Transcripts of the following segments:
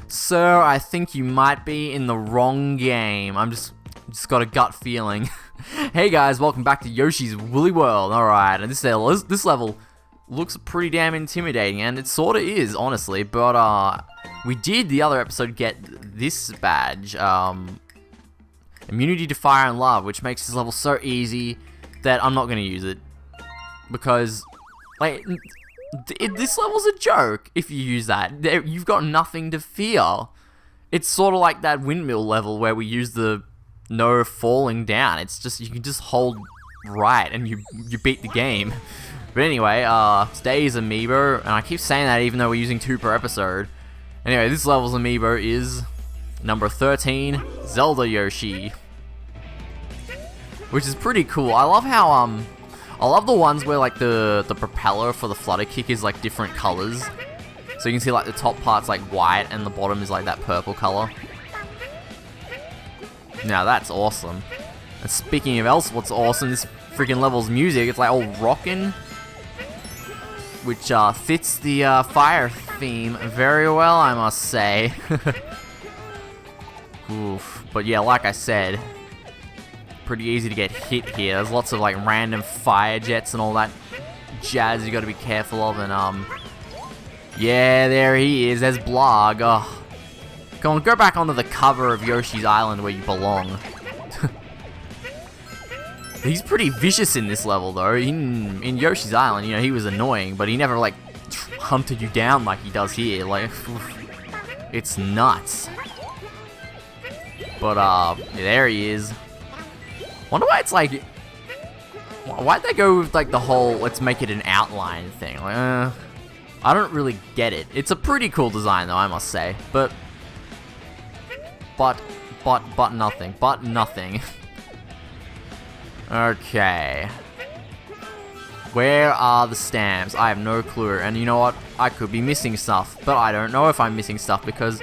Sir, I think you might be in the wrong game. Just got a gut feeling. Hey guys, welcome back to Yoshi's Woolly World. Alright, and this level looks pretty damn intimidating, and it sorta is, honestly, but we did the other episode get this badge, immunity to fire and lava, which makes this level so easy that I'm not gonna use it. Because, like, this level's a joke if you use that. You've got nothing to fear. It's sort of like that windmill level where we use the no falling down. It's just, you can just hold right and you beat the game. But anyway, today's amiibo, and I keep saying that even though we're using 2 per episode. Anyway, this level's amiibo is number 13, Zelda Yoshi. Which is pretty cool. I love how, I love the ones where like the propeller for the flutter kick is like different colors. So you can see like the top part's like white and the bottom is like that purple color. Now that's awesome. And speaking of else what's awesome, this freaking level's music, it's like all rockin', which fits the fire theme very well, I must say. Oof. But yeah, like I said, pretty easy to get hit here. There's lots of like random fire jets and all that jazz you gotta be careful of, and yeah, there he is, there's Blarggs. Oh. Come on, go back onto the cover of Yoshi's Island where you belong. He's pretty vicious in this level though. In Yoshi's Island, you know, he was annoying, but he never like hunted you down like he does here. Like, it's nuts. But there he is. Wonder why it's like, why'd they go with like the whole let's make it an outline thing? Like, I don't really get it. It's a pretty cool design though, I must say. But nothing. Okay. Where are the stamps? I have no clue. And you know what? I could be missing stuff, but I don't know if I'm missing stuff because,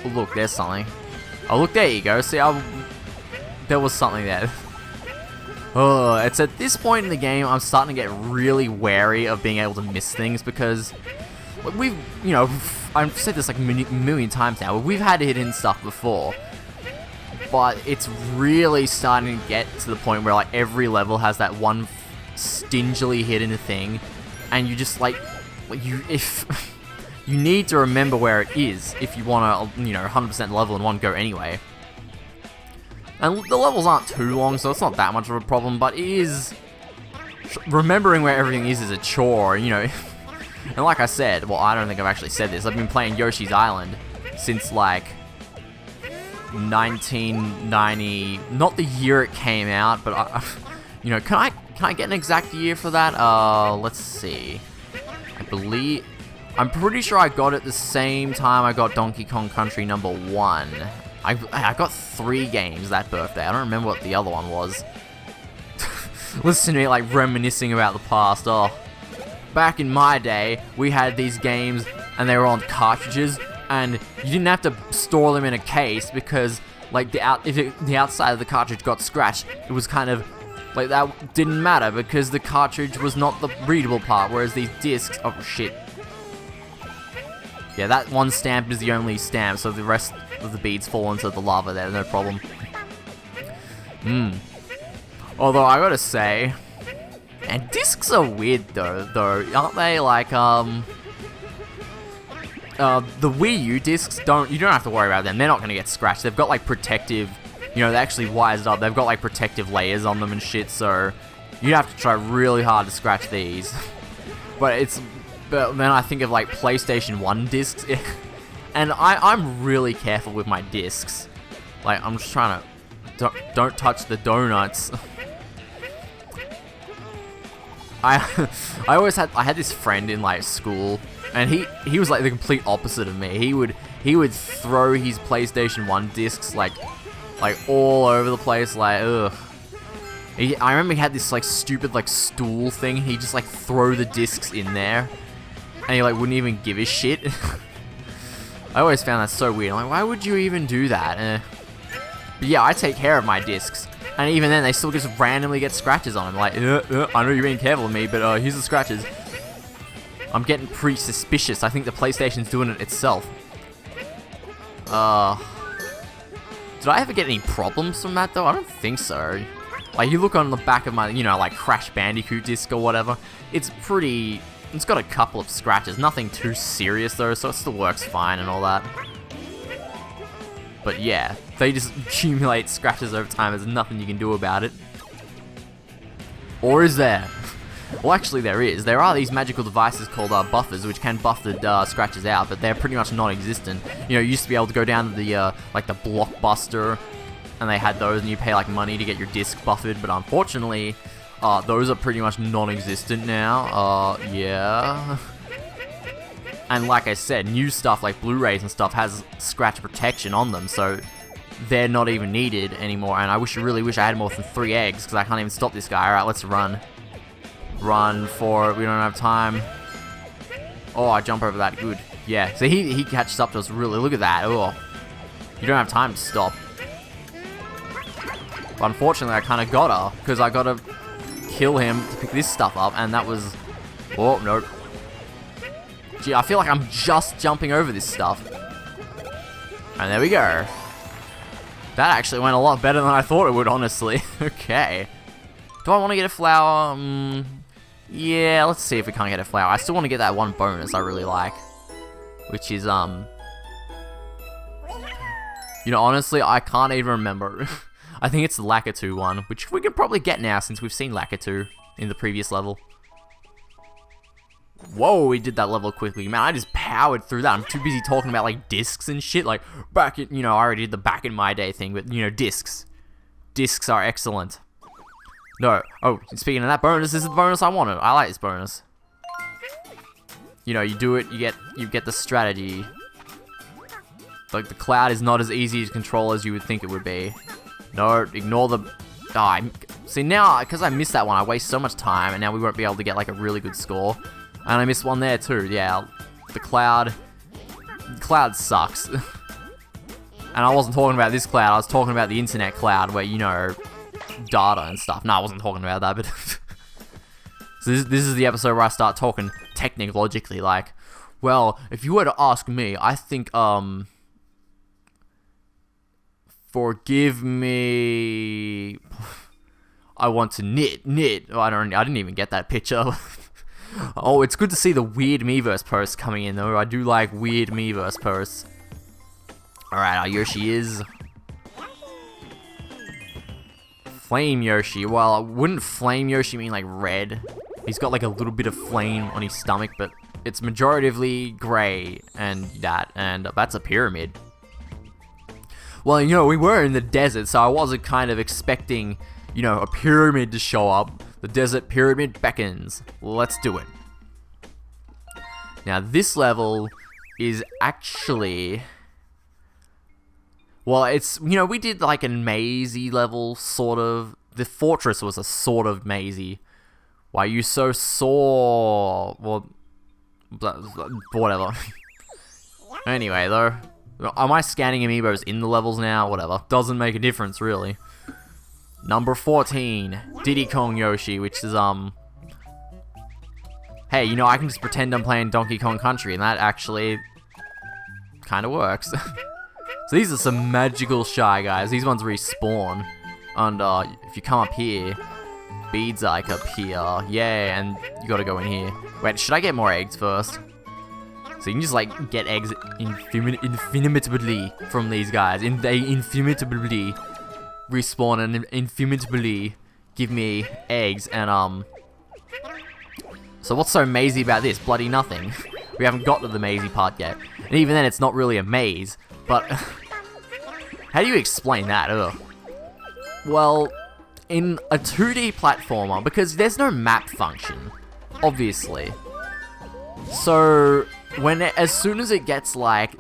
oh, look, there's something. Oh, look, there you go. See, there was something there. Oh, it's at this point in the game I'm starting to get really wary of being able to miss things because we've, you know, I've said this like a million times now, but we've had hidden stuff before. But it's really starting to get to the point where like every level has that one stingily hidden thing, and you just like if you need to remember where it is if you want to, you know, 100% level in one go anyway. And the levels aren't too long, so it's not that much of a problem, but it is, remembering where everything is a chore, you know. And like I said, well, I don't think I've actually said this, I've been playing Yoshi's Island since like 1990, not the year it came out, but you know, can I get an exact year for that? Let's see. I'm pretty sure I got it the same time I got Donkey Kong Country number 1. I got 3 games that birthday. I don't remember what the other one was. Listen to me like reminiscing about the past. Oh, back in my day, we had these games and they were on cartridges, and you didn't have to store them in a case because like if the outside of the cartridge got scratched, it was kind of like that didn't matter because the cartridge was not the readable part, whereas these discs, oh shit. Yeah, that one stamp is the only stamp, so the rest of the beads fall into the lava there, no problem. Although I gotta say, and discs are weird though, aren't they? Like the Wii U discs, you don't have to worry about them. They're not gonna get scratched. They've got like protective, you know, they actually wised up. They've got like protective layers on them and shit, so you have to try really hard to scratch these. But then I think of like PlayStation 1 discs, and I'm really careful with my discs. Like, I'm just trying to, don't touch the donuts. I had this friend in like school, and he was like the complete opposite of me. He would throw his PlayStation 1 discs like all over the place, like ugh. I remember he had this like stupid like stool thing. He'd just like throw the discs in there, and he like wouldn't even give a shit. I always found that so weird. I'm like, why would you even do that? But yeah, I take care of my discs, and even then they still just randomly get scratches on them. Like, I know you're being careful of me, but here's the scratches. I'm getting pretty suspicious. I think the PlayStation's doing it itself. Did I ever get any problems from that, though? I don't think so. Like, you look on the back of my, you know, like, Crash Bandicoot disc or whatever, it's pretty... It's got a couple of scratches. Nothing too serious, though, so it still works fine and all that. But yeah, they just accumulate scratches over time. There's nothing you can do about it. Or is there? Well, actually there is. There are these magical devices called buffers, which can buff the scratches out, but they're pretty much non-existent. You know, you used to be able to go down to the, like the Blockbuster, and they had those, and you pay, like, money to get your disc buffered, but unfortunately, those are pretty much non-existent now. Yeah. And like I said, new stuff like Blu-rays and stuff has scratch protection on them, so they're not even needed anymore, and I really wish I had more than 3 eggs, because I can't even stop this guy. Alright, let's run. Run for it. We don't have time. Oh, I jump over that. Good. Yeah. So he catches up to us really. Look at that. Oh. You don't have time to stop. But unfortunately, I kind of got her. Because I got to kill him to pick this stuff up. And that was... Oh, no. Gee, I feel like I'm just jumping over this stuff. And there we go. That actually went a lot better than I thought it would, honestly. Okay. Do I want to get a flower? Yeah, let's see if we can't get a flower. I still want to get that one bonus I really like. Which is, you know, honestly, I can't even remember. I think it's the Lakitu one, which we can probably get now since we've seen Lakitu in the previous level. Whoa, we did that level quickly. Man, I just powered through that. I'm too busy talking about, like, discs and shit. Like, back in, you know, I already did the back in my day thing, but, you know, discs. Discs are excellent. No. Oh, speaking of that bonus, this is the bonus I wanted. I like this bonus. You know, you do it, you get the strategy. Like, the cloud is not as easy to control as you would think it would be. No, ignore the... Oh, see, now, because I missed that one, I waste so much time, and now we won't be able to get, like, a really good score. And I missed one there, too. Yeah, the cloud... The cloud sucks. And I wasn't talking about this cloud, I was talking about the internet cloud, where, you know... data and stuff. No, I wasn't talking about that, but... So this is the episode where I start talking technologically, like, well, if you were to ask me, I think, forgive me... I want to knit. Oh, I didn't even get that picture. Oh, it's good to see the weird Miiverse posts coming in, though. I do like weird Miiverse posts. Alright, our Yoshi is... Flame Yoshi. Well, wouldn't Flame Yoshi mean like red? He's got like a little bit of flame on his stomach, but it's majoritively grey and that's a pyramid. Well, you know, we were in the desert, so I wasn't kind of expecting, you know, a pyramid to show up. The desert pyramid beckons. Let's do it. Now, this level is actually... Well, it's, you know, we did like a mazy level, sort of. The fortress was a sort of mazy. Why you so sore? Well, whatever. Anyway, though. Am I scanning amiibos in the levels now? Whatever. Doesn't make a difference, really. Number 14. Diddy Kong Yoshi, which is, Hey, you know, I can just pretend I'm playing Donkey Kong Country, and that actually kind of works. So these are some magical Shy Guys. These ones respawn. And if you come up here, beads like up here. Yeah, and you gotta go in here. Wait, should I get more eggs first? So you can just like get eggs infinitesimally from these guys. They infinitesimally respawn and infinitesimally give me eggs. And so what's so mazy about this? Bloody nothing. We haven't got to the mazy part yet. And even then, it's not really a maze. But, how do you explain that? Ugh. Well, in a 2D platformer, because there's no map function, obviously. So, as soon as it gets, like,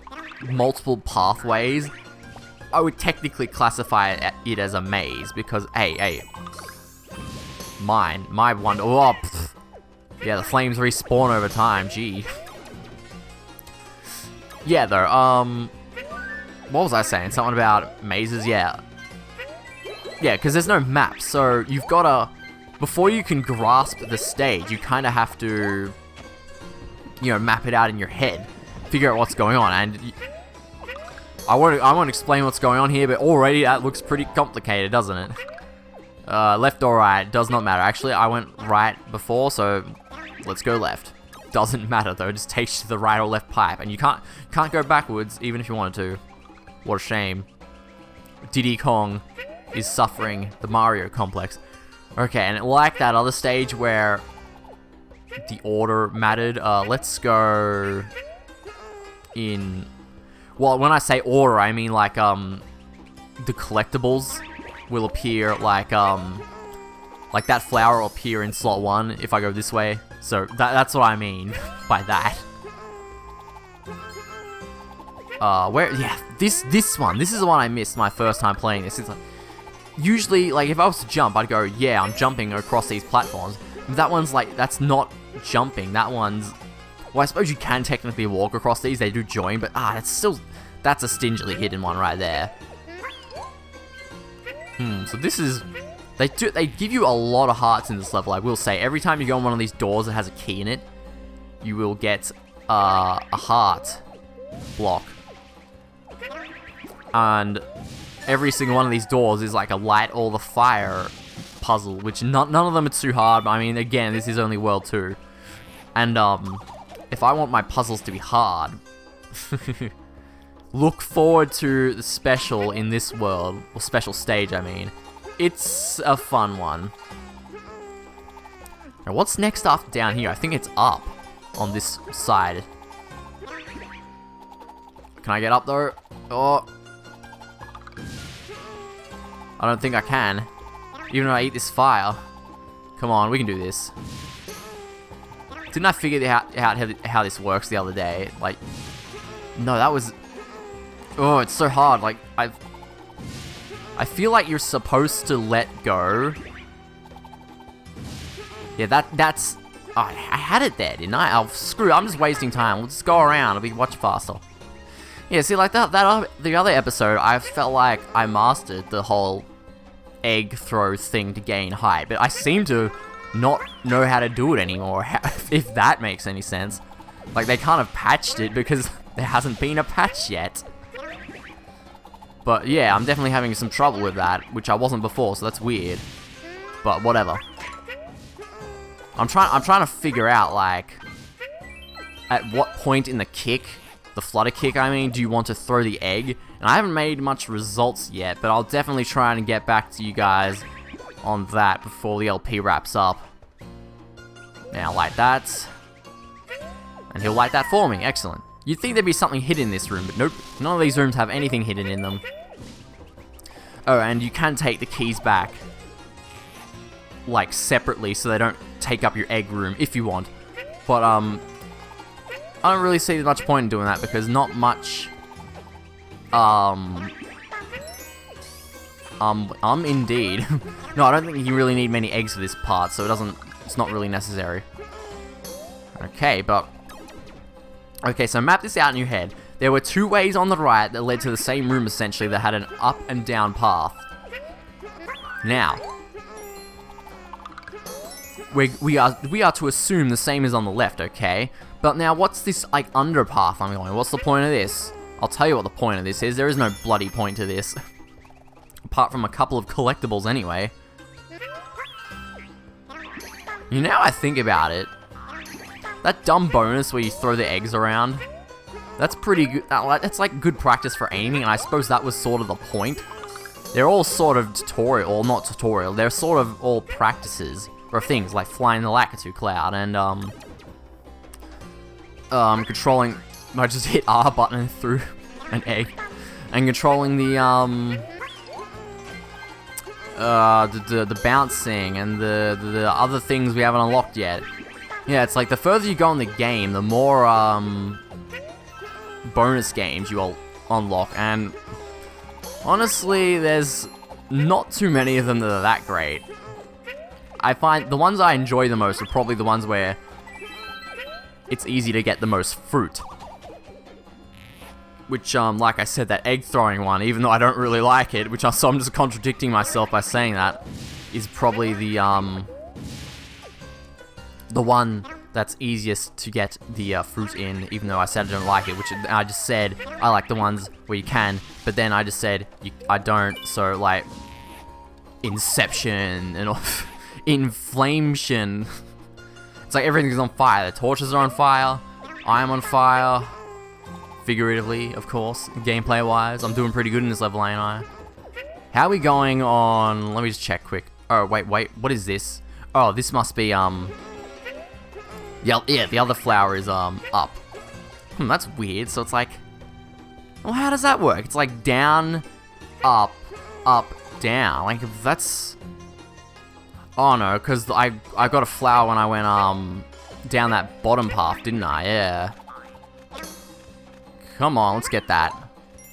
multiple pathways, I would technically classify it as a maze, because, hey, my one, oh, pfft. Yeah, the flames respawn over time, gee. Yeah, though, what was I saying? Something about mazes? Yeah. Yeah, because there's no map, so you've gotta... Before you can grasp the stage, you kind of have to... You know, map it out in your head. Figure out what's going on, and... I won't explain what's going on here, but already that looks pretty complicated, doesn't it? Left or right, does not matter. Actually, I went right before, so let's go left. Doesn't matter though, it just takes you to the right or left pipe, and you can't go backwards even if you wanted to. What a shame. Diddy Kong is suffering the Mario complex. Okay, and like that other stage where the order mattered, let's go in... Well, when I say order, I mean like, the collectibles will appear like that flower will appear in slot 1 if I go this way. So that's what I mean by that. Yeah, this one. This is the one I missed my first time playing this. It's like, usually, like, if I was to jump, I'd go, yeah, I'm jumping across these platforms. But that one's like, that's not jumping. That one's... Well, I suppose you can technically walk across these. They do join, but it's still... That's a stingily hidden one right there. So this is... They give you a lot of hearts in this level, I will say. Every time you go on one of these doors that has a key in it, you will get a heart block. And every single one of these doors is like a light or the fire puzzle, which none of them are too hard. I mean, again, this is only World 2. And, if I want my puzzles to be hard, look forward to the special in this world, or special stage, I mean. It's a fun one. Now, what's next after down here? I think it's up on this side. Can I get up, though? Oh. I don't think I can. Even though I eat this fire. Come on, we can do this. Didn't I figure out how this works the other day? Like, no, that was... Oh, it's so hard. Like, I feel like you're supposed to let go. Yeah, that's... Oh, I had it there, didn't I? Oh, screw it. I'm just wasting time. We'll just go around. It'll be much faster. Yeah, see, like the other episode, I felt like I mastered the whole egg throw thing to gain height, but I seem to not know how to do it anymore, if that makes any sense. Like, they kind of patched it because there hasn't been a patch yet. But yeah, I'm definitely having some trouble with that, which I wasn't before, so that's weird. But whatever. I'm trying to figure out, like, at what point in the kick, the flutter kick, I mean, do you want to throw the egg? And I haven't made much results yet, but I'll definitely try and get back to you guys on that before the LP wraps up. Now, light that. And he'll light that for me. Excellent. You'd think there'd be something hidden in this room, but nope. None of these rooms have anything hidden in them. Oh, and you can take the keys back, like, separately, so they don't take up your egg room, if you want. But, I don't really see much point in doing that, because not much, indeed. No, I don't think you really need many eggs for this part, so it's not really necessary. Okay, but... Okay, so map this out in your head. There were two ways on the right that led to the same room, essentially, that had an up and down path. Now, we are to assume the same is on the left, okay? But now, what's this, like, underpath I'm going? What's the point of this? I'll tell you what the point of this is. There is no bloody point to this. Apart from a couple of collectibles, anyway. You know, I think about it. That dumb bonus where you throw the eggs around, that's pretty good. That's like good practice for aiming, and I suppose that was sort of the point. They're all sort of tutorial, or not tutorial, they're sort of all practices for things like flying the Lakitu cloud and controlling... I just hit R button and threw an egg. And controlling the bouncing and the other things we haven't unlocked yet. Yeah, it's like the further you go in the game, the more bonus games you'll unlock, and honestly, there's not too many of them that are that great. I find the ones I enjoy the most are probably the ones where it's easy to get the most fruit. Which, like I said, that egg throwing one, even though I don't really like it, so I'm just contradicting myself by saying that, is probably the one that's easiest to get the fruit in, even though I said I don't like it, which I just said I like the ones where you can, but then I just said I don't, so like Inception and Inflamation. It's like everything's on fire. The torches are on fire, I'm on fire, figuratively, of course, gameplay wise. I'm doing pretty good in this level, ain't I? How are we going on? Let me just check quick. Oh, wait, what is this? Oh, this must be, yeah, the other flower is, up. That's weird. So it's like, well, how does that work? It's like down, up, down. Like, that's... Oh, no, because I got a flower when I went, down that bottom path, didn't I? Yeah. Come on, let's get that.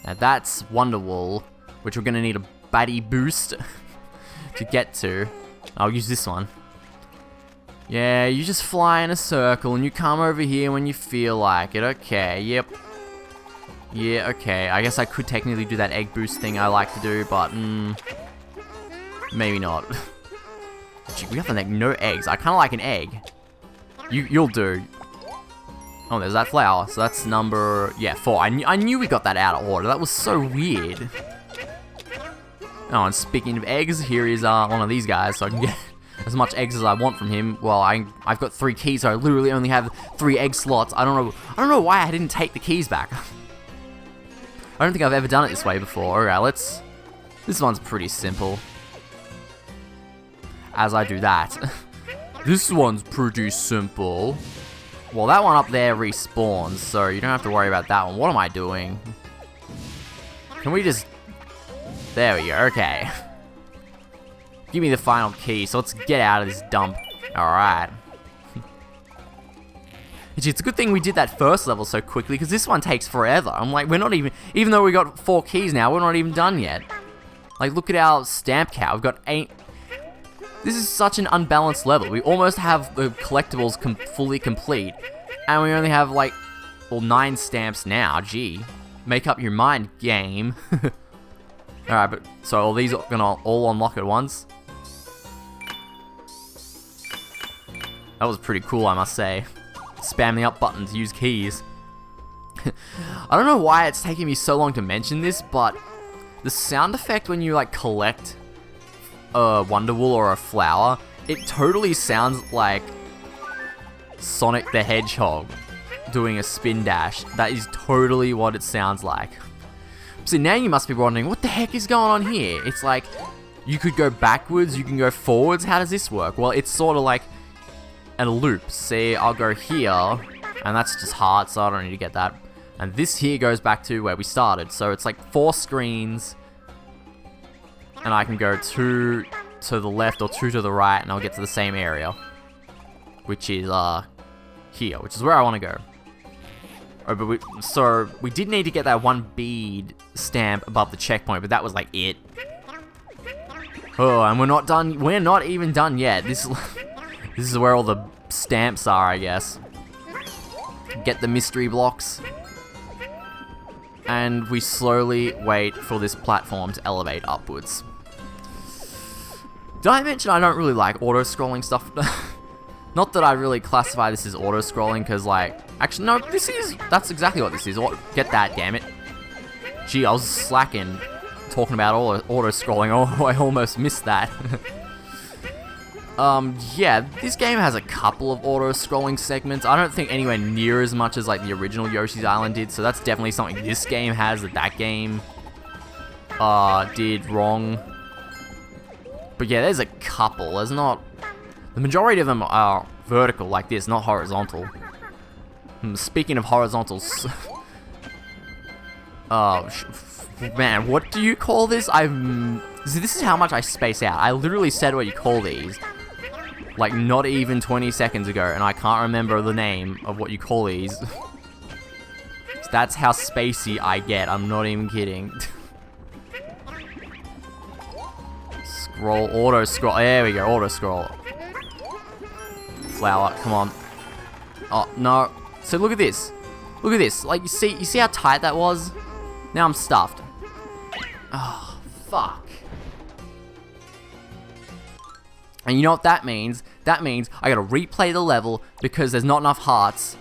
Now, that's Wonderwall, which we're going to need a baddie boost to get to. I'll use this one. Yeah, you just fly in a circle and you come over here when you feel like it. Okay, yep. Yeah, okay. I guess I could technically do that egg boost thing I like to do, but maybe not. Gee, we have like no eggs. I kind of like an egg. You'll do. Oh, there's that flower. So that's number, yeah, 4. I knew we got that out of order. That was so weird. Oh, and speaking of eggs, here is one of these guys, so I can get as much eggs as I want from him. Well, I've got 3 keys, so I literally only have 3 egg slots. I don't know why I didn't take the keys back. I don't think I've ever done it this way before. Alright, this one's pretty simple. As I do that. This one's pretty simple. Well, that one up there respawns, so you don't have to worry about that one. What am I doing? Can we just... There we go, okay. Give me the final key, so let's get out of this dump. Alright. It's a good thing we did that first level so quickly, because this one takes forever. I'm like, we're not even though we got 4 keys now, we're not even done yet. Like, look at our stamp count. We've got 8... This is such an unbalanced level. We almost have the collectibles fully complete, and we only have, like, well, 9 stamps now. Gee. Make up your mind, game. Alright, but so all these are gonna all unlock at once. That was pretty cool, I must say. Spam the up button to use keys. I don't know why it's taking me so long to mention this, but the sound effect when you like collect a Wonderwool or a flower, it totally sounds like Sonic the Hedgehog doing a spin dash. That is totally what it sounds like. So now you must be wondering, what the heck is going on here? It's like, you could go backwards, you can go forwards, how does this work? Well, it's sort of like a loop. See, I'll go here, and that's just hard, so I don't need to get that. And this here goes back to where we started, so it's like 4 screens, and I can go 2 to the left or 2 to the right, and I'll get to the same area, which is here, which is where I want to go. Oh, but so we did need to get that 1 bead stamp above the checkpoint, but that was like it. Oh, and we're not done. We're not even done yet. This is where all the stamps are, I guess. Get the mystery blocks. And we slowly wait for this platform to elevate upwards. Did I mention I don't really like auto-scrolling stuff? Not that I really classify this as auto-scrolling, because like... Actually, no, that's exactly what this is. Get that, damn it. Gee, I was slacking talking about auto-scrolling. Oh, I almost missed that. Yeah, this game has a couple of auto-scrolling segments. I don't think anywhere near as much as like the original Yoshi's Island did, so that's definitely something this game has that game did wrong. But yeah, there's a couple. There's not... The majority of them are vertical like this, not horizontal. Speaking of horizontals... Oh, man, what do you call this? This is how much I space out. I literally said what you call these. Like, not even 20 seconds ago, and I can't remember the name of what you call these. That's how spacey I get. I'm not even kidding. Scroll, auto-scroll. There we go, auto-scroll. Flower, come on. Oh, no. So look at this. Look at this. Like, you see how tight that was? Now I'm stuffed. Oh, fuck. And you know what that means? That means I gotta replay the level because there's not enough hearts.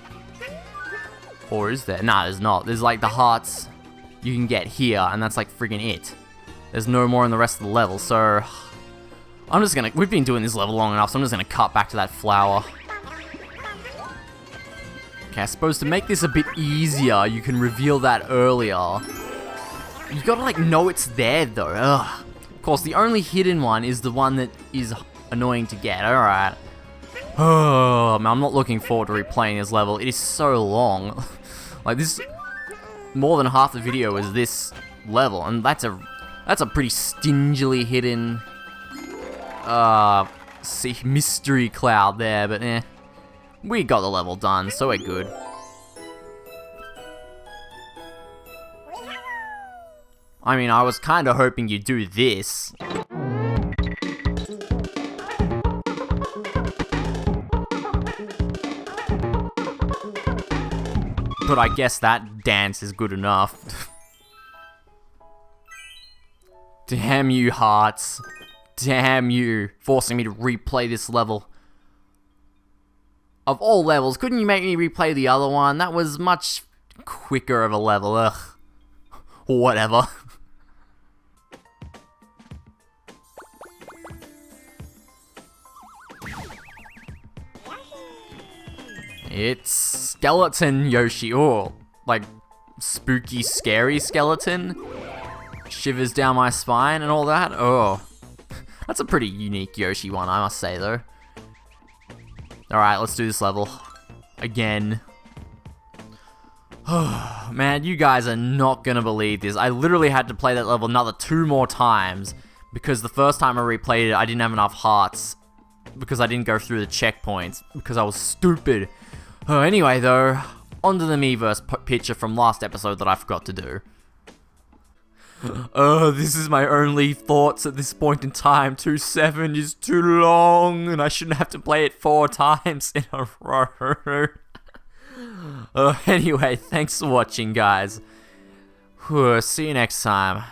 Or is there? Nah, there's not. There's like the hearts you can get here, and that's like friggin' it. There's no more in the rest of the level, so I'm just gonna... We've been doing this level long enough, so I'm just gonna cut back to that flower. Okay, I suppose to make this a bit easier, you can reveal that earlier. You gotta like know it's there though. Ugh. Of course, the only hidden one is the one that is annoying to get. Alright. Oh, man, I'm not looking forward to replaying this level. It is so long. Like this... More than half the video is this level, and that's a pretty stingily hidden mystery cloud there, but eh. We got the level done, so we're good. I mean, I was kind of hoping you'd do this. But I guess that dance is good enough. Damn you, hearts. Damn you, forcing me to replay this level. Of all levels, couldn't you make me replay the other one? That was much quicker of a level, ugh. Whatever. It's skeleton Yoshi. Oh, like spooky, scary skeleton. Shivers down my spine and all that. Oh, that's a pretty unique Yoshi one, I must say though. Alright, let's do this level. Again. Man, you guys are not gonna believe this. I literally had to play that level another 2 more times because the first time I replayed it, I didn't have enough hearts because I didn't go through the checkpoints because I was stupid. Anyway though, onto the Miiverse picture from last episode that I forgot to do. This is my only thoughts at this point in time. 2-7 is too long, and I shouldn't have to play it 4 times in a row. Anyway, thanks for watching, guys. See you next time.